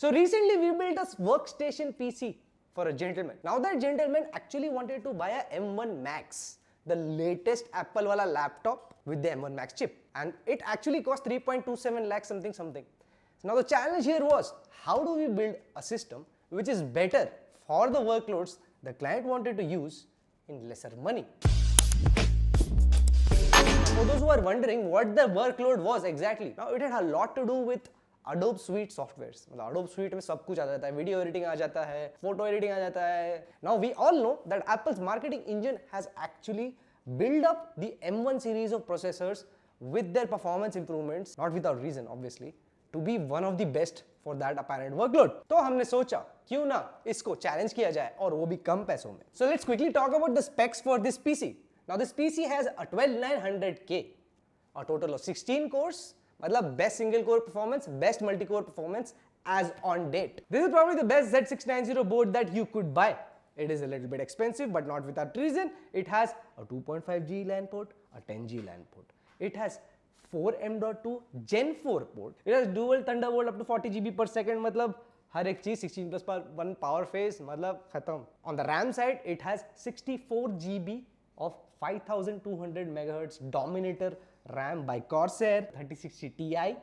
So recently we built a workstation PC for a gentleman. Now that gentleman actually wanted to buy a M1 Max, the latest Apple wala laptop with the M1 Max chip, and it actually cost 3.27 lakhs something. So now the challenge here was, how do we build a system which is better for the workloads the client wanted to use in lesser money? For those who are wondering what the workload was exactly, now it had a lot to do with Adobe Suite softwares. Adobe Suite में सब कुछ आ जाता है, video editing आ जाता है, photo editing आ जाता है. Now we all know that Apple's marketing engine has actually built up the M1 series of processors with their performance improvements, not without reason obviously, to be one of the best for that apparent workload. तो हमने सोचा क्यों ना इसको challenge किया जाए और वो भी कम पैसों में. So let's quickly talk about the specs for this PC. Now this PC has a 12900K, a total of 16 cores, मतलब best single core performance, best multi-core performance as on date. This is probably the best Z690 board that you could buy. It is a little bit expensive, but not without reason. It has a 2.5G LAN port, a 10G LAN port. It has 4 M.2 Gen 4 port. It has dual Thunderbolt up to 40 GB per second, मतलब हर एक चीज 16+1 power phase, मतलब खत्म. On the RAM side, it has 64 GB of 5200 MHz Dominator RAM by Corsair, 3060 Ti,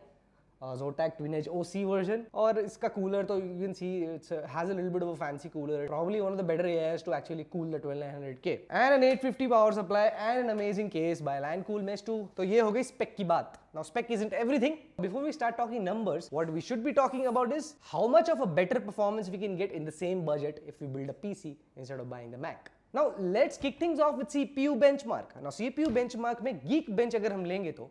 Zotac Twin Edge OC version, और इसका cooler तो you can see it has a little bit of a fancy cooler, probably one of the better AIs to actually cool the 12900K, and an 850 power supply and an amazing case by LanCool Mesh 2. तो ये हो गई spec की बात. Now spec isn't everything. Before we start talking numbers, what we should be talking about is how much of a better performance we can get in the same budget if we build a PC instead of buying the Mac. Now let's kick things off with CPU benchmark. Now CPU benchmark में Geekbench अगर हम लेंगे तो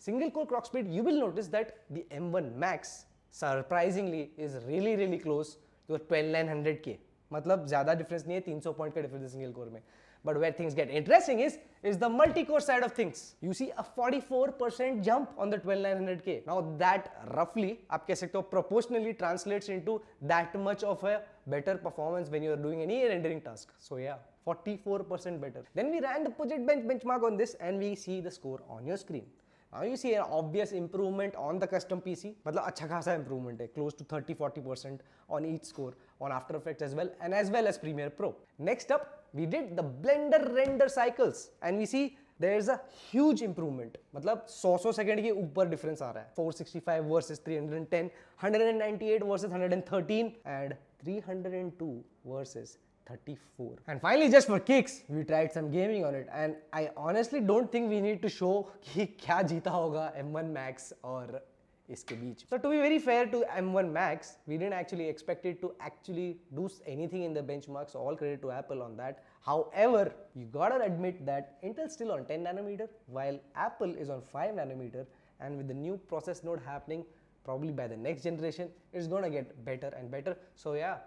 single core clock speed, you will notice that the M1 Max surprisingly is really close to a 12900K. मतलब ज़्यादा difference नहीं है, 300 point का difference है single core में. But where things get interesting is the multi-core side of things. You see a 44% jump on the 12900K. Now that roughly, आप कह सकते हो proportionally translates into that much of a better performance when you are doing any rendering task. So yeah, 44% better. Then we ran the Pugetbench benchmark on this and we see the score on your screen. Now you see an obvious improvement on the custom PC, मतलब अच्छा खासा improvement है, close to 30-40% on each score, on After Effects as well as Premiere Pro. Next up, we did the Blender render cycles and we see there is a huge improvement, मतलब 100 second के ऊपर difference आ रहा है, 465 versus 310, 198 versus 113 and 302 versus 34. And finally, just for kicks, we tried some gaming on it and I honestly don't think we need to show कि क्या जीता होगा M1 Max और इसके बीच. So to be very fair to M1 Max, we didn't actually expect it to actually do anything in the benchmark, so all credit to Apple on that. However, you gotta admit that Intel's still on 10 nanometer while Apple is on 5 nanometer, and with the new process node happening probably by the next generation, it's gonna get better and better. So yeah,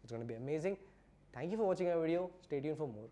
it's gonna be amazing. Thank you for watching our video. Stay tuned for more.